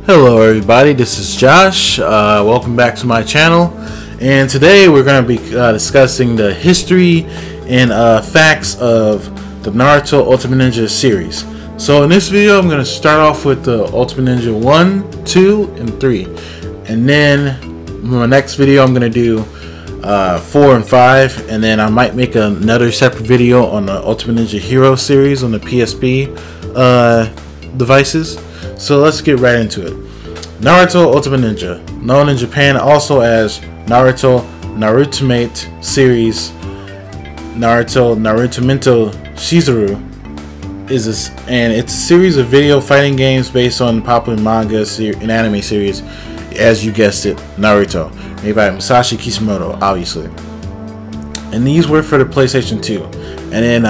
Hello everybody, this is Josh. Welcome back to my channel, and today we're going to be discussing the history and facts of the Naruto Ultimate Ninja series. So in this video I'm going to start off with the Ultimate Ninja 1, 2, and 3, and then in my next video I'm going to do 4 and 5, and then I might make another separate video on the Ultimate Ninja Hero series on the PSP devices. So let's get right into it. Naruto Ultimate Ninja, known in Japan also as Naruto Narutomate series, Naruto Narutomento Shizuru, it's a series of video fighting games based on the popular manga and anime series, as you guessed it, Naruto, made by Masashi Kishimoto, obviously. And these were for the PlayStation 2, and then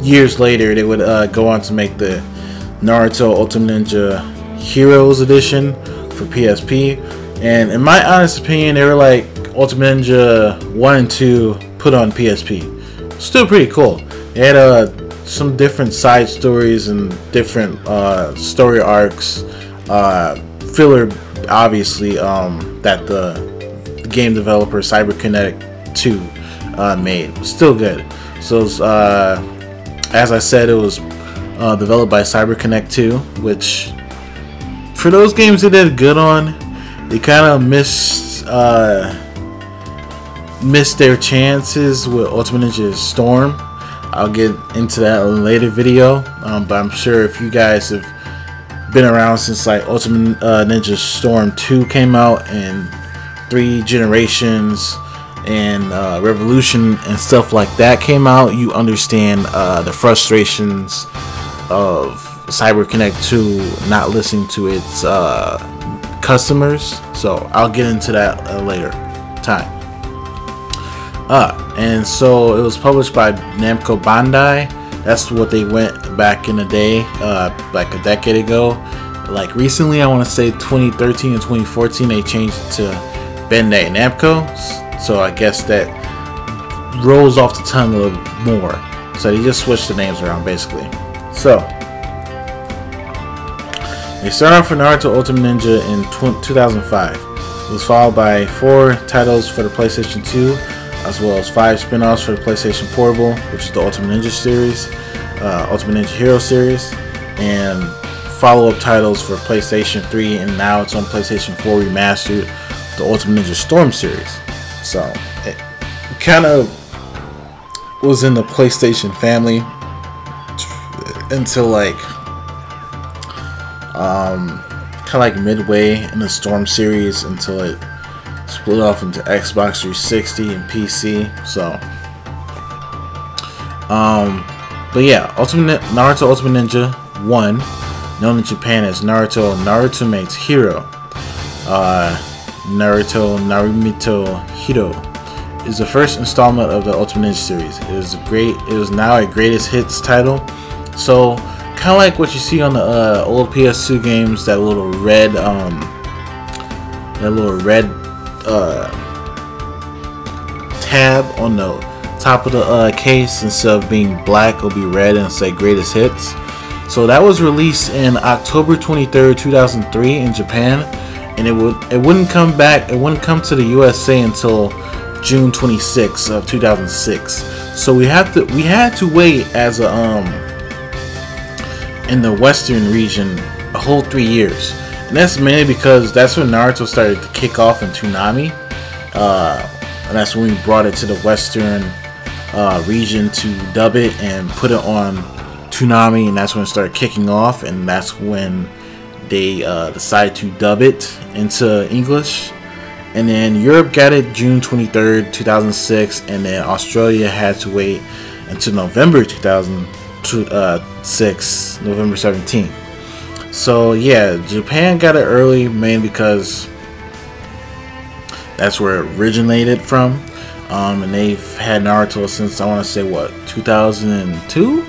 years later they would go on to make the Naruto Ultimate Ninja Heroes Edition for PSP, and in my honest opinion they were like Ultimate Ninja 1 and 2 put on PSP. Still pretty cool. They had some different side stories and different story arcs, filler obviously, that the game developer CyberConnect 2 made. Still good. So as I said, it was developed by CyberConnect 2, which for those games they did good on, they kind of missed their chances with Ultimate Ninja Storm. I'll get into that in a later video, but I'm sure if you guys have been around since like Ultimate Ninja Storm 2 came out, and 3 Generations and Revolution and stuff like that came out, you understand the frustrations of CyberConnect 2 not listening to its customers. So I'll get into that at a later time. And so it was published by Namco Bandai. That's what they went back in the day, like a decade ago. Like recently, I want to say 2013 and 2014, they changed it to Bandai Namco. So I guess that rolls off the tongue a little more. So they just switched the names around basically. So they started off with Naruto Ultimate Ninja in 2005. It was followed by 4 titles for the PlayStation 2, as well as 5 spin-offs for the PlayStation Portable, which is the Ultimate Ninja series, Ultimate Ninja Hero series, and follow-up titles for PlayStation 3, and now it's on PlayStation 4 Remastered, the Ultimate Ninja Storm series. So it kind of was in the PlayStation family until like kind of like midway in the Storm series, until it split off into Xbox 360 and PC. So but yeah, Naruto Ultimate Ninja 1, known in Japan as Naruto Narutomate's Hero, Naruto Narumito Hiro, is the first installment of the Ultimate Ninja series. It was now a greatest hits title. So kind of like what you see on the old PS2 games, that little red tab on the top of the case, instead of being black, it'll be red and say greatest hits. So that was released in October 23rd, 2003 in Japan, and it wouldn't come to the USA until June 26th of 2006. So we had to wait as a in the Western region a whole 3 years, and that's mainly because that's when Naruto started to kick off in Toonami, and that's when we brought it to the Western region to dub it and put it on Toonami, and that's when it started kicking off, and that's when they decided to dub it into English. And then Europe got it June 23rd, 2006, and then Australia had to wait until November 2006, November 17th. So yeah, Japan got it early, mainly because that's where it originated from, and they've had Naruto since, I want to say, what, 2002.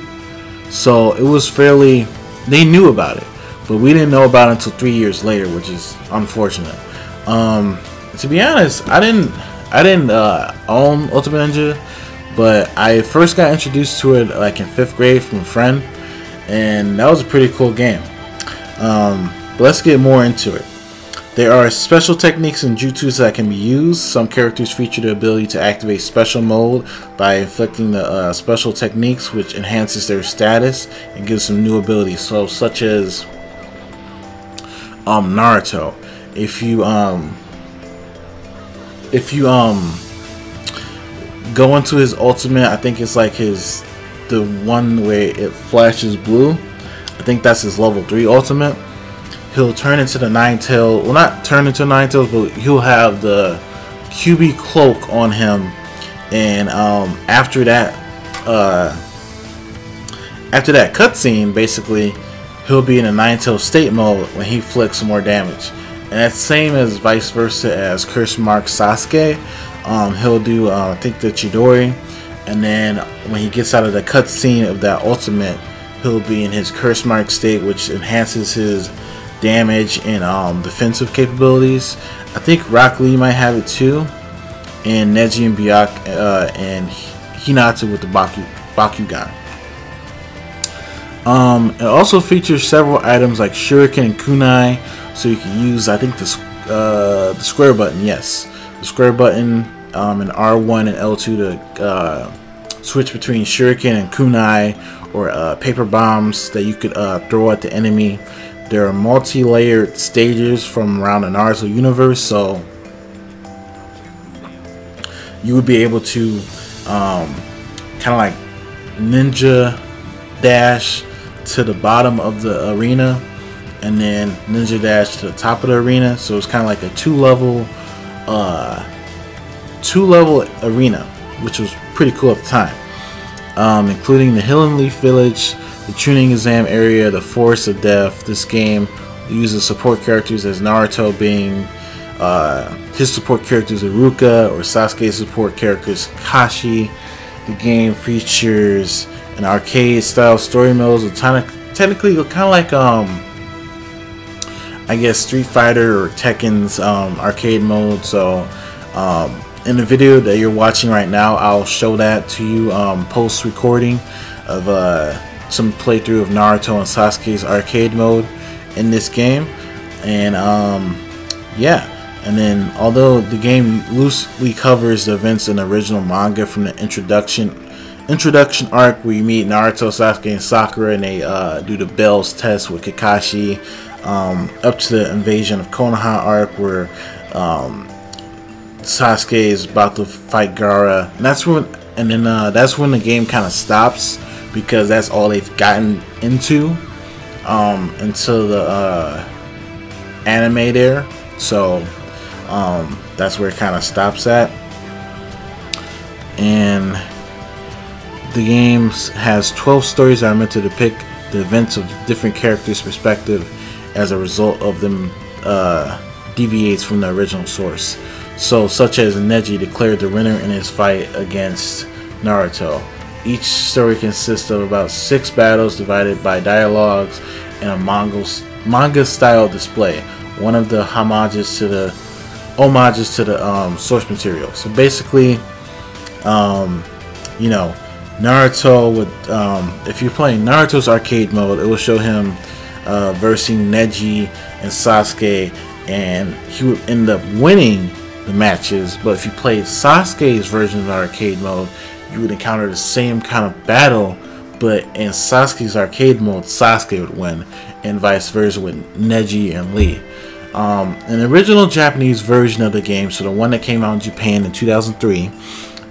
So it was fairly, they knew about it, but we didn't know about it until 3 years later, which is unfortunate. To be honest, I didn't own Ultimate Ninja, but I first got introduced to it like in 5th grade from a friend, and that was a pretty cool game. But let's get more into it. There are special techniques and jutsus that can be used. Some characters feature the ability to activate special mode by inflicting the special techniques, which enhances their status and gives them new abilities. So, such as Naruto. If you go into his ultimate, I think it's like the one where it flashes blue. I think that's his level 3 ultimate. He'll turn into the Nine-Tail, well, not turn into Nine-Tails, but he'll have the QB cloak on him, and after that cutscene, basically, he'll be in a Nine-Tail state mode when he flicks more damage, and that's same as vice versa as Curse Mark Sasuke. He'll do I think the Chidori, and then when he gets out of the cutscene of that ultimate, he'll be in his Curse Mark state, which enhances his damage and defensive capabilities. I think Rock Lee might have it too, and Neji and Byakuya and Hinata with the Bakugan. It also features several items like Shuriken and Kunai, so you can use, I think, the square button. Yes, the square button and R1 and L2 to switch between Shuriken and Kunai, or paper bombs that you could throw at the enemy. There are multi-layered stages from around the Naruto universe, so you would be able to kind of like ninja dash to the bottom of the arena and then ninja dash to the top of the arena. So it's kind of like a two-level arena, which was pretty cool at the time, including the Hidden Leaf Village, the Tuning Exam area, the Forest of Death. This game uses support characters as Naruto being his support characters Iruka, or Sasuke's support characters Kakashi. The game features an arcade style story modes with technically kind of like I guess Street Fighter or Tekken's arcade mode. So in the video that you're watching right now, I'll show that to you post recording of some playthrough of Naruto and Sasuke's arcade mode in this game. And yeah, and then although the game loosely covers the events in the original manga from the introduction arc where you meet Naruto, Sasuke, and Sakura, and they do the bells test with Kakashi, up to the invasion of Konoha arc where Sasuke is about to fight Gaara, and that's when the game kind of stops, because that's all they've gotten into until the anime there. So that's where it kind of stops at. And the game has 12 stories that are meant to depict the events of different characters' perspective. As a result of them deviates from the original source. So such as Neji declared the winner in his fight against Naruto. Each story consists of about 6 battles divided by dialogues and a manga style display. One of the homages to the source material. So basically, you know, Naruto would, if you're playing Naruto's arcade mode, it will show him versing Neji and Sasuke, and he would end up winning the matches. But if you played Sasuke's version of the arcade mode, you would encounter the same kind of battle, but in Sasuke's arcade mode, Sasuke would win, and vice versa with Neji and Lee. In the original Japanese version of the game, so the one that came out in Japan in 2003,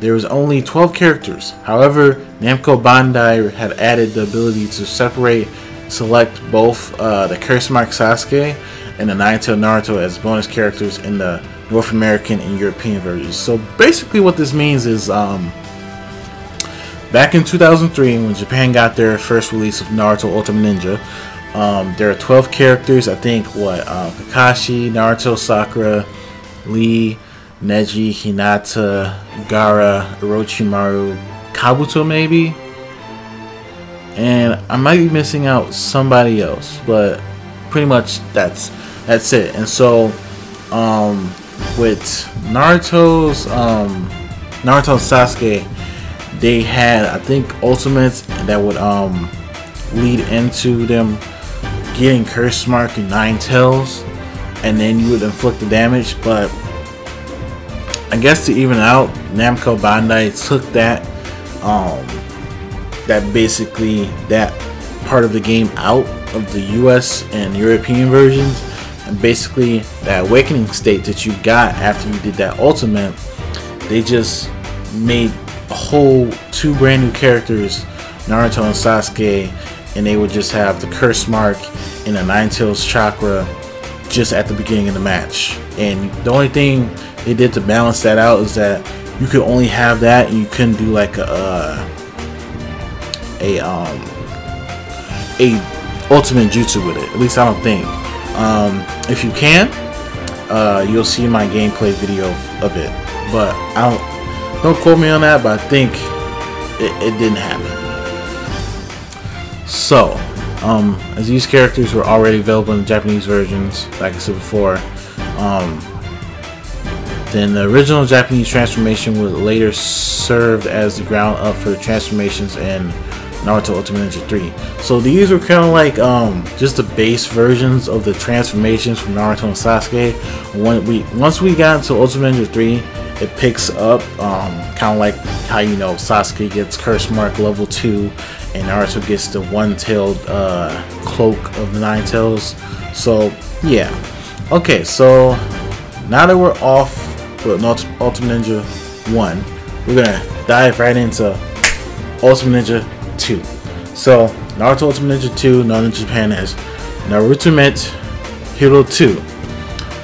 there was only 12 characters. However, Namco Bandai had added the ability to select both the Curse Mark Sasuke and the Nine-Tail Naruto as bonus characters in the North American and European versions. So basically what this means is back in 2003, when Japan got their first release of Naruto Ultimate Ninja, there are 12 characters. I think Kakashi, Naruto, Sakura, Lee, Neji, Hinata, Gaara, Orochimaru, Kabuto maybe, and I might be missing out somebody else, but pretty much that's it. And so with Naruto and Sasuke, they had, I think, ultimates that would lead into them getting Curse Mark and Nine Tails, and then you would inflict the damage. But I guess to even out, Namco Bandai took that that part of the game out of the US and European versions, and basically that awakening state that you got after you did that ultimate, they just made a whole 2 brand new characters, Naruto and Sasuke, and they would just have the Curse Mark and the Nine Tails chakra just at the beginning of the match. And the only thing they did to balance that out is that you could only have that, and you couldn't do like a ultimate jutsu with it. At least I don't think. If you can, you'll see my gameplay video of it, but don't quote me on that, but I think it didn't happen. So as these characters were already available in the Japanese versions, like I said before, then the original Japanese transformation would later serve as the ground up for the transformations in Naruto Ultimate Ninja 3. So these were kind of like just the base versions of the transformations from Naruto and Sasuke. Once we got into Ultimate Ninja 3, it picks up kind of like how, you know, Sasuke gets Curse Mark level 2 and Naruto gets the one-tailed cloak of the Nine Tails. So yeah, okay, so now that we're off with Ultimate Ninja 1, we're gonna dive right into Ultimate Ninja 2. So Naruto Ultimate Ninja 2, known in Japan as Naruto Hero 2,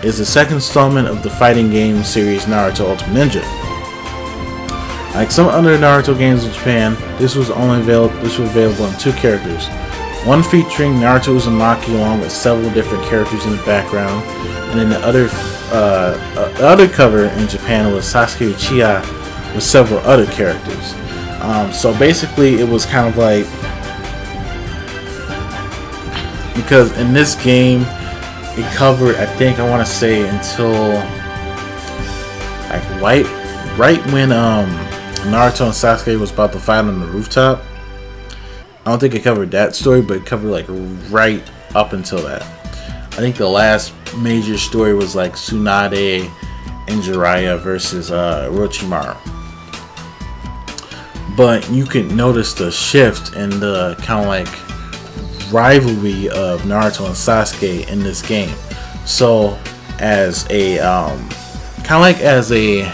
is the second installment of the fighting game series Naruto Ultimate Ninja. Like some other Naruto games in Japan, this was available in 2 characters. One featuring Naruto Uzumaki along with several different characters in the background, and then the other cover in Japan was Sasuke Uchiha with several other characters. So basically it was kind of like, because in this game it covered, I think, I want to say until like right when Naruto and Sasuke was about to fight on the rooftop. I don't think it covered that story, but it covered like right up until that. I think the last major story was like Tsunade and Jiraiya versus Orochimaru. But you can notice the shift and the kind of like rivalry of Naruto and Sasuke in this game. So as a kind of like as a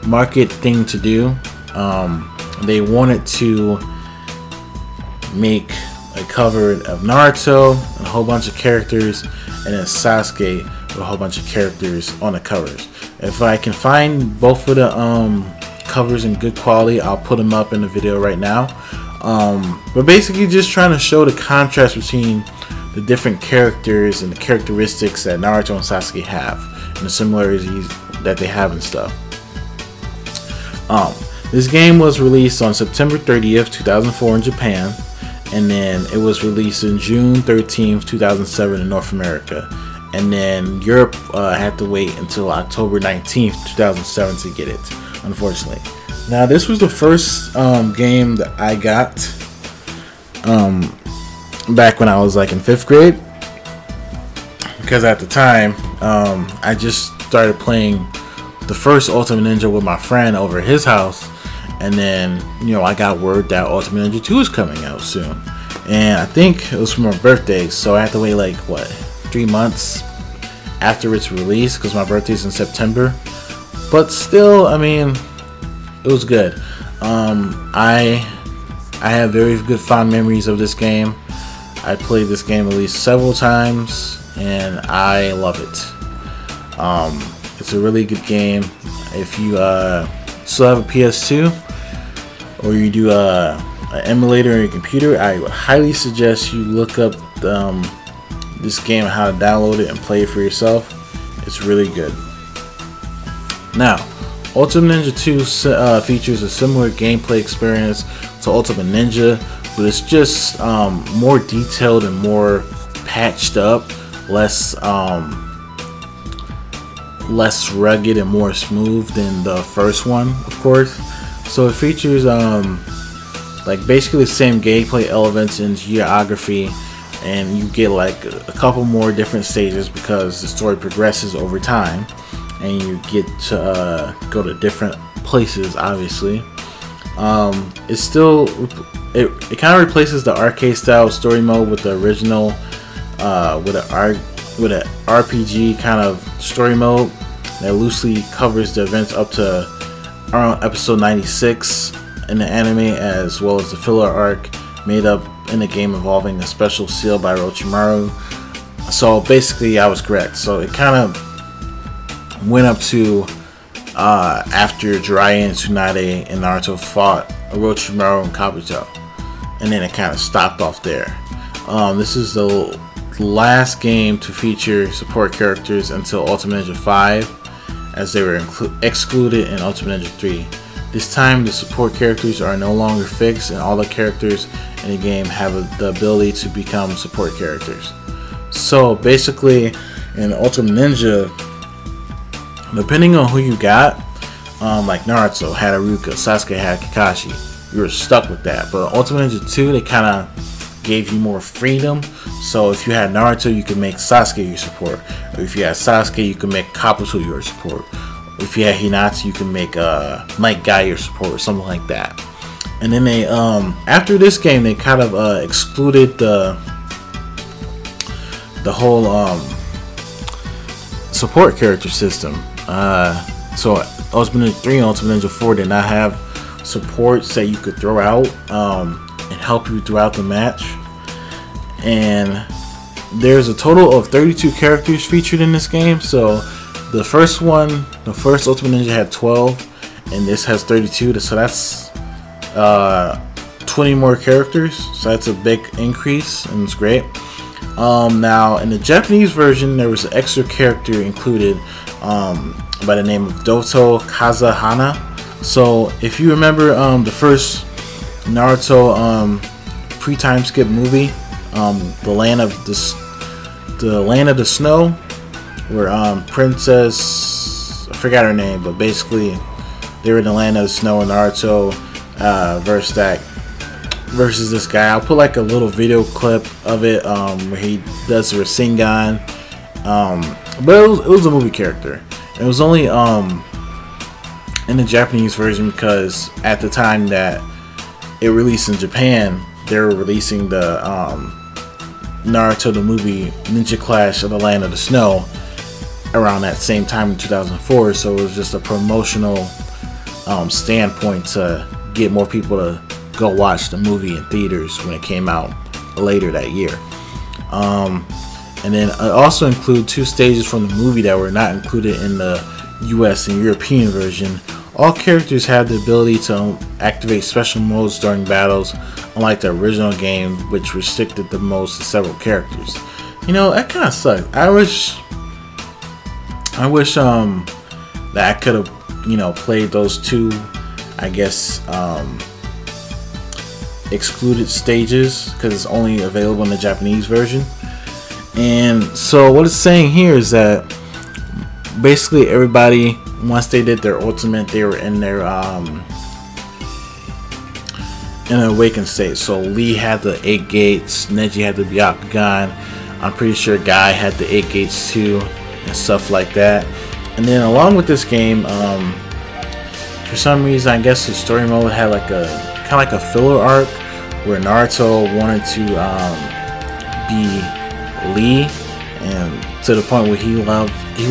market thing to do, they wanted to make a cover of Naruto and a whole bunch of characters, and then Sasuke with a whole bunch of characters on the covers. If I can find both of the covers in good quality, I'll put them up in the video right now. But basically just trying to show the contrast between the different characters and the characteristics that Naruto and Sasuke have and the similarities that they have and stuff. This game was released on September 30th, 2004 in Japan, and then it was released in June 13th, 2007 in North America, and then Europe had to wait until October 19th, 2007 to get it, unfortunately. Now this was the first game that I got back when I was like in 5th grade, because at the time I just started playing the first Ultimate Ninja with my friend over at his house, and then, you know, I got word that Ultimate Ninja 2 is coming out soon, and I think it was for my birthday, so I had to wait like what, 3 months after its release, because my birthday's in September. But still, I mean, it was good. I have very good fond memories of this game. I played this game at least several times, and I love it. It's a really good game. If you still have a PS2, or you do an emulator on your computer, I would highly suggest you look up this game and how to download it and play it for yourself. It's really good. Now, Ultimate Ninja 2 features a similar gameplay experience to Ultimate Ninja, but it's just more detailed and more patched up, less rugged and more smooth than the first one, of course. So it features like basically the same gameplay elements in geography, and you get like a couple more different stages because the story progresses over time, and you get to go to different places. Obviously, it's still it kind of replaces the arcade style story mode with the original with an RPG kind of story mode that loosely covers the events up to around episode 96 in the anime, as well as the filler arc made up in the game involving a special seal by Orochimaru. So basically I was correct. So it kind of went up to after Jiraiya and Tsunade and Naruto fought Orochimaru and Kabuto, and then it kind of stopped off there. This is the last game to feature support characters until Ultimate Ninja 5, as they were excluded in Ultimate Ninja 3. This time the support characters are no longer fixed, and all the characters in the game have the ability to become support characters. So basically in Ultimate Ninja, depending on who you got, like Naruto had Haruka, Sasuke had Kakashi, you were stuck with that. But Ultimate Ninja 2, they kind of gave you more freedom. So if you had Naruto, you could make Sasuke your support. Or if you had Sasuke, you could make Kabuto your support. If you had Hinata, you can make Night Guy your support, or something like that. And then they, after this game, they kind of excluded the whole support character system. So Ultimate Ninja 3 and Ultimate Ninja 4 did not have supports that you could throw out and help you throughout the match. And there's a total of 32 characters featured in this game. So the first Ultimate Ninja had 12, and this has 32. So that's 20 more characters. So that's a big increase, and it's great. Now in the Japanese version, there was an extra character included by the name of Doto Kazahana. So if you remember the first Naruto pre-time skip movie, the Land of the Snow, where Princess, I forgot her name, but basically they were in the Land of the Snow, and Naruto versus this guy. I'll put like a little video clip of it where he does the Rasengan, but it was a movie character. It was only in the Japanese version because at the time that it released in Japan, they were releasing the Naruto the movie Ninja Clash of the Land of the Snow around that same time in 2004. So it was just a promotional standpoint to get more people to go watch the movie in theaters when it came out later that year. And then it also include 2 stages from the movie that were not included in the US and European version. All characters have the ability to activate special modes during battles, unlike the original game, which restricted the modes to several characters. You know, that kind of sucked. I wish that I could have, you know, played those 2, I guess, excluded stages, because it's only available in the Japanese version. And so what it's saying here is that basically everybody, once they did their ultimate, they were in their in an awakened state. So Lee had the 8 gates, Neji had the Byakugan, I'm pretty sure Guy had the 8 gates too, and stuff like that. And then along with this game, for some reason, I guess the story mode had like a kind of like a filler arc where Naruto wanted to be Lee, and to the point where he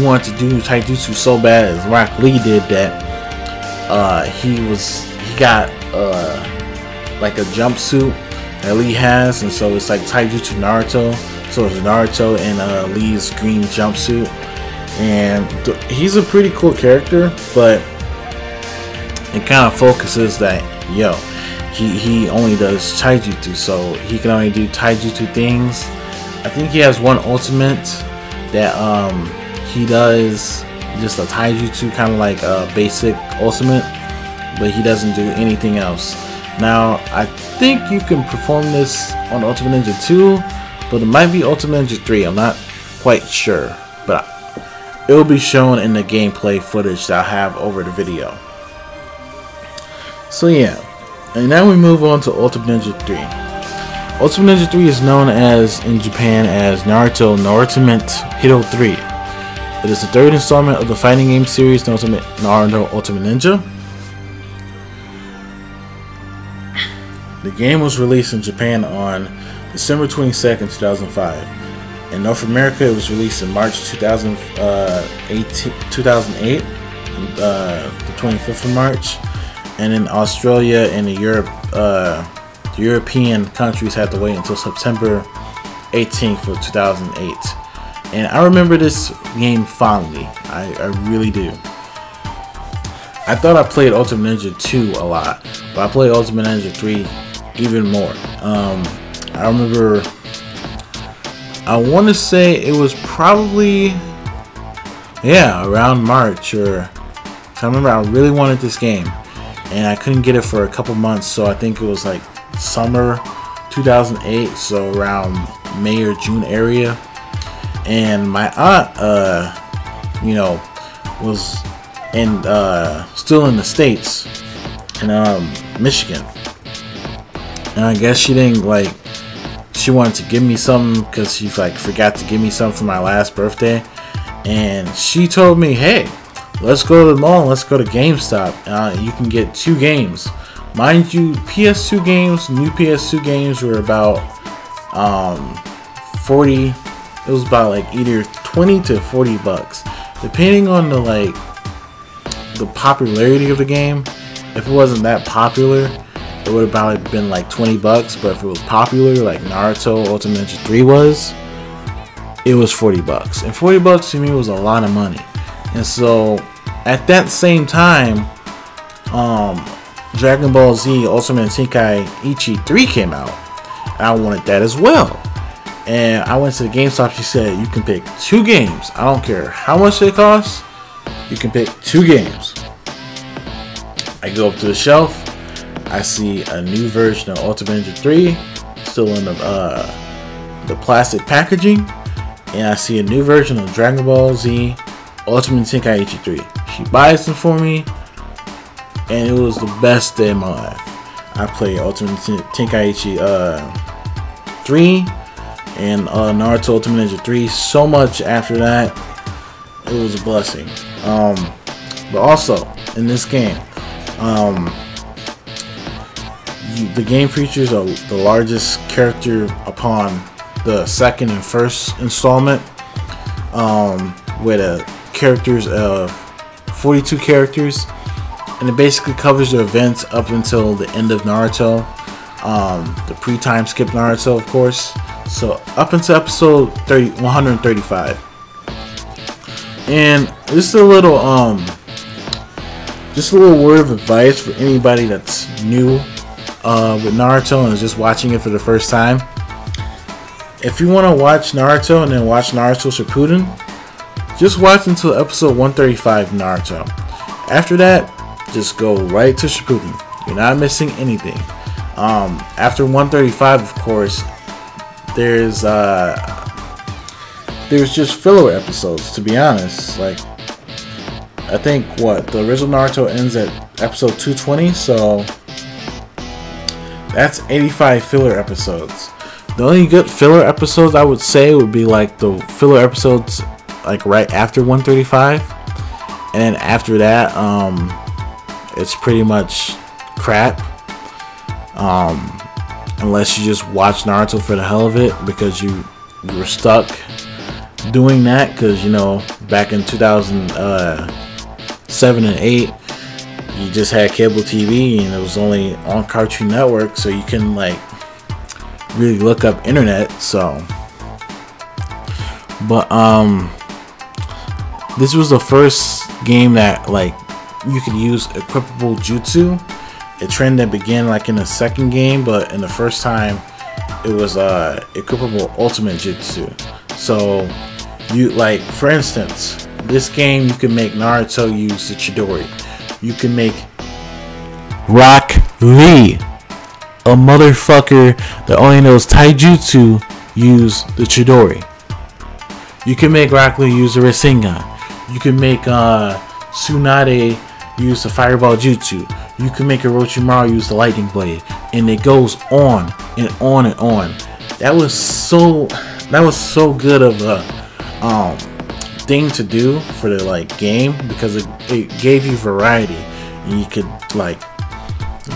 wanted to do taijutsu so bad as Rock Lee did that he got like a jumpsuit that Lee has, and so it's like taijutsu Naruto. So it's Naruto in Lee's green jumpsuit, and he's a pretty cool character, but it kind of focuses that he only does taijutsu, so he can only do taijutsu things. I think he has one ultimate that he does just a taijutsu, kind of like a basic ultimate, but he doesn't do anything else. Now I think you can perform this on Ultimate Ninja 2, but it might be Ultimate Ninja 3. I'm not quite sure, but it will be shown in the gameplay footage that I have over the video. So yeah, and now we move on to Ultimate Ninja 3. Ultimate Ninja 3 is known as in Japan as Naruto Hero 3. It is the third installment of the fighting game series Naruto Ultimate Ninja. The game was released in Japan on December 22nd, 2005. In North America, it was released in March 2008, the 25th of March. And in Australia and the European countries had to wait until September 18th of 2008. And I remember this game fondly. I really do. I thought I played Ultimate Ninja 2 a lot, but I played Ultimate Ninja 3 even more. I remember, I want to say it was probably, around March, or I remember I really wanted this game and I couldn't get it for a couple months, so I think it was like summer 2008, so around May or June area. And my aunt was in still in the States, in Michigan, and I guess she wanted to give me something because she forgot to give me something for my last birthday. And she told me, hey, let's go to the mall, let's go to GameStop. You can get 2 games. Mind you, PS2 games, new PS2 games were about 40. It was about either 20 to 40 bucks, depending on the popularity of the game. If it wasn't that popular, it would have probably been 20 bucks. But if it was popular, like Naruto Ultimate Ninja 3 was, it was 40 bucks. And 40 bucks to me was a lot of money. And so at that same time, Dragon Ball Z Ultimate Tenkaichi 3 came out, and I wanted that as well. And I went to the GameStop. She said, you can pick 2 games. I don't care how much they cost. You can pick 2 games. I go up to the shelf. I see a new version of Ultimate Ninja 3, still in the plastic packaging. And I see a new version of Dragon Ball Z Ultimate Tenkaichi 3. She buys them for me, and it was the best day of my life. I played Ultimate Tenkaichi 3 and Naruto Ultimate Ninja 3 so much after that. It was a blessing. But also in this game, the game features the largest character upon the second and first installment, with characters of 42 characters, and it basically covers the events up until the end of Naruto, the pre-time skip Naruto, of course. So up until episode 135. And just a little word of advice for anybody that's new with Naruto and is just watching it for the first time. If you want to watch Naruto and then watch Naruto Shippuden, just watch until episode 135 Naruto. After that, just go right to Shippuden. You're not missing anything. After 135, of course, there's just filler episodes, to be honest. I think the original Naruto ends at episode 220, so that's 85 filler episodes. The only good filler episodes I would say would be the filler episodes right after 135, and then after that it's pretty much crap, unless you just watch Naruto for the hell of it because you were stuck doing that, because back in 2007 and 8 you just had cable TV and it was only on Cartoon Network, so you couldn't really look up internet. So but this was the first game that you could use equipable jutsu, a trend that began in the second game, but in the first time it was equipable ultimate jutsu. So you for instance, this game you can make Naruto use the Chidori. You can make Rock Lee, a motherfucker that only knows taijutsu, use the Chidori. You can make Rock Lee use the Rasengan. You can make Tsunade use the Fireball Jutsu. You can make Orochimaru use the Lightning Blade. And it goes on and on and on. That was so good of a thing to do for the like game, because it gave you variety, and you could like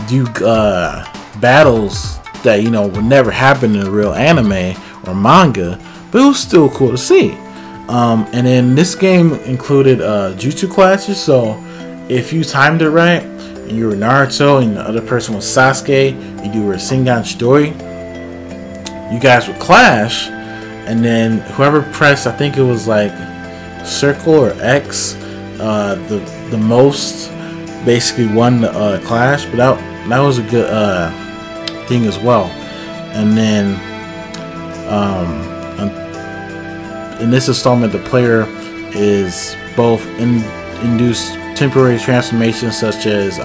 do battles that, you know, would never happen in a real anime or manga, but it was still cool to see. And then this game included jutsu classes, so if you timed it right and you were Naruto and the other person was Sasuke, you do Rasengan Chidori, you guys would clash, and then whoever pressed, I think it was like circle or X, the most basically won the clash. But that was a good thing as well. And then in this installment, the player is both induced temporary transformations such as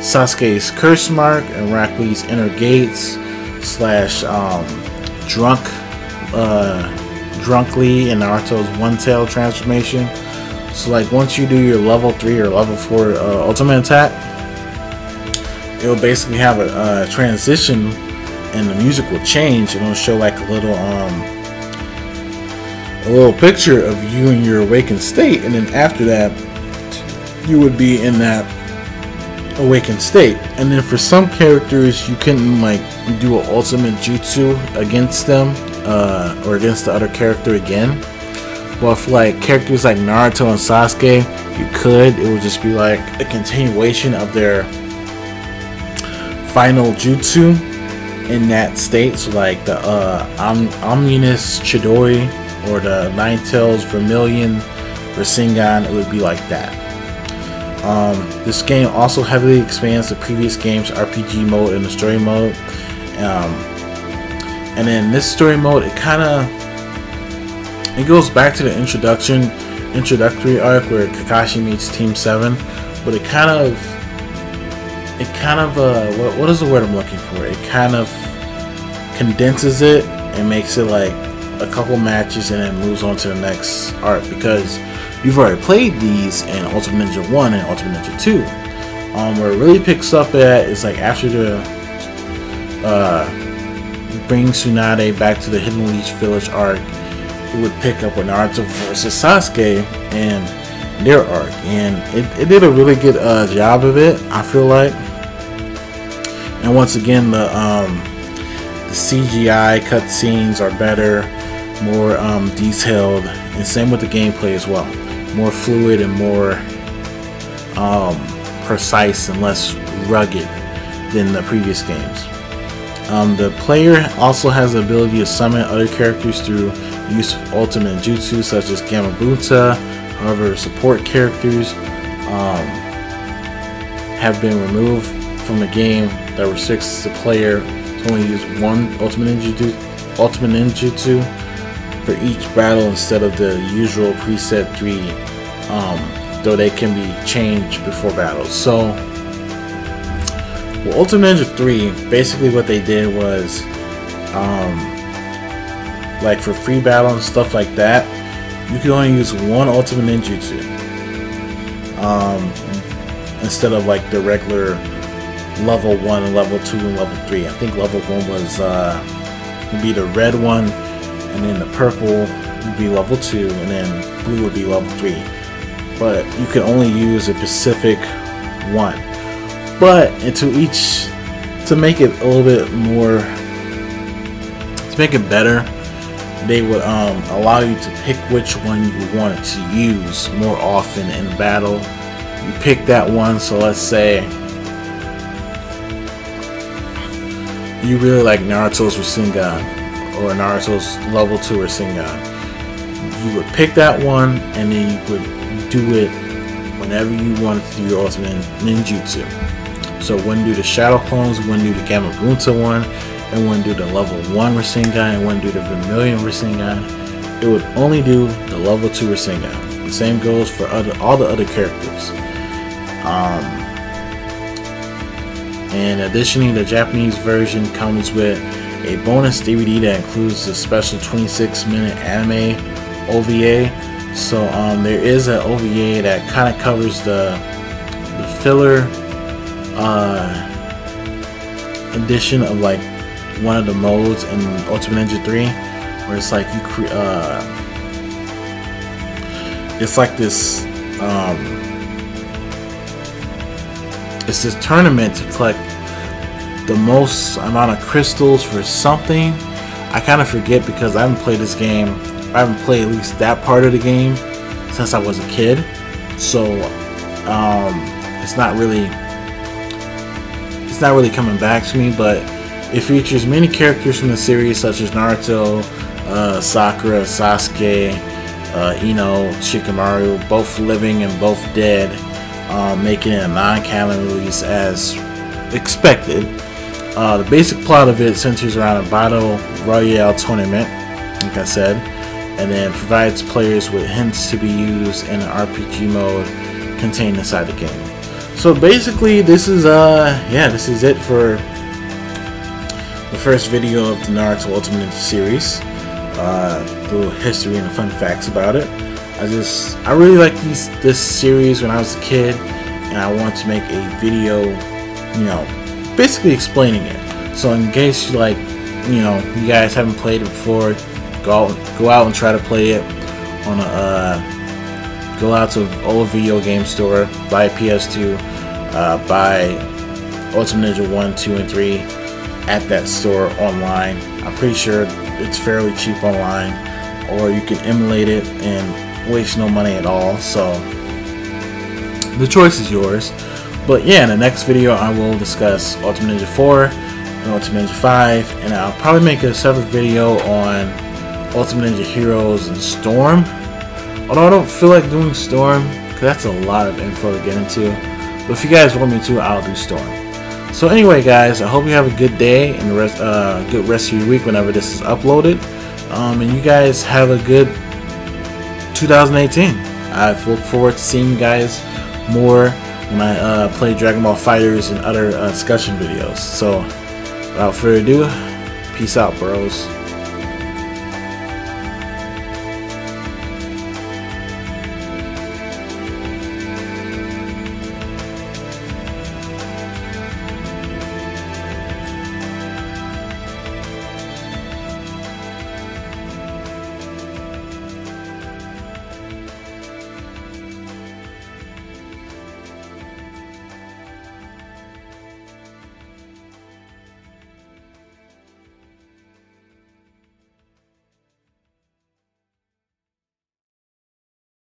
Sasuke's curse mark and Rock Lee's inner gates / Drunk Lee and Naruto's one tail transformation. So like once you do your level 3 or level 4 ultimate attack, it will basically have a transition, and the music will change. It'll show like a little picture of you in your awakened state, and then after that you would be in that awakened state. And then for some characters you can like do an ultimate jutsu against them or against the other character again. But for like characters like Naruto and Sasuke, you could. It would just be like a continuation of their final jutsu in that state. So like the Omnibus Chidori or the Nine Tails Vermilion Rasengan, it would be like that. This game also heavily expands the previous game's RPG mode and the story mode. And then this story mode, it goes back to the introductory arc where Kakashi meets Team 7, but it kind of what is the word I'm looking for? It kind of condenses it and makes it like a couple matches and then moves on to the next arc, because you've already played these in Ultimate Ninja 1 and Ultimate Ninja 2. Where it really picks up at is like after the bring Tsunade back to the Hidden Leech Village arc, it would pick up with Naruto versus Sasuke and their arc, and it did a really good job of it, I feel like. And once again, the CGI cutscenes are better, more detailed, and same with the gameplay as well, more fluid and more precise and less rugged than the previous games. The player also has the ability to summon other characters through use of ultimate jutsu such as Gamabunta. However, support characters have been removed from the game that restricts the player to only use one ultimate ninjutsu for each battle instead of the usual preset 3, though they can be changed before battles. So well, Ultimate Ninja 3, basically what they did was like for free battle and stuff like that, you can only use one ultimate ninjutsu instead of like the regular level 1 and level 2 and level 3. I think level 1 was would be the red one, and then the purple would be level 2, and then blue would be level 3. But you can only use a specific one. But to make it a little bit more, to make it better, they would allow you to pick which one you wanted to use more often in battle. You pick that one, so let's say you really like Naruto's Rasengan or Naruto's level 2 Rasengan. You would pick that one, and then you would do it whenever you wanted to do your ultimate ninjutsu. So when do the Shadow Clones, when do the Gamabunta one, and when do the level 1 Rasengan, and when do the Vermilion Rasengan. It would only do the level 2 Rasengan. The same goes for all the other characters. And additionally, the Japanese version comes with a bonus DVD that includes the special 26-minute anime OVA. So there is an OVA that kind of covers the filler edition of like one of the modes in Ultimate Ninja 3, where it's like it's like this it's this tournament to collect the most amount of crystals for something. I kind of forget because I haven't played this game. I haven't played at least that part of the game since I was a kid, so it's not really coming back to me. But it features many characters from the series such as Naruto, Sakura, Sasuke, Ino, Shikamaru, both living and both dead, making it a non-canon release as expected. The basic plot of it centers around a battle royale tournament, like I said, and then provides players with hints to be used in an RPG mode contained inside the game. So basically, this is it for the first video of the Naruto Ultimate Ninja series. The little history and the fun facts about it. I really like this series when I was a kid, and I wanted to make a video, basically explaining it. So in case you you guys haven't played it before, go out and try to play it on go out to an old video game store, buy a PS2, buy Ultimate Ninja 1, 2, and 3 at that store online. I'm pretty sure it's fairly cheap online, or you can emulate it and waste no money at all. So the choice is yours. But yeah, in the next video I will discuss Ultimate Ninja 4 and Ultimate Ninja 5, and I'll probably make a separate video on Ultimate Ninja Heroes and Storm. Although I don't feel like doing Storm because that's a lot of info to get into. But if you guys want me to, I'll do Storm. So anyway, guys, I hope you have a good day and good rest of your week whenever this is uploaded. And you guys have a good 2018. I look forward to seeing you guys more when I play Dragon Ball FighterZ and other discussion videos. So without further ado, peace out, bros.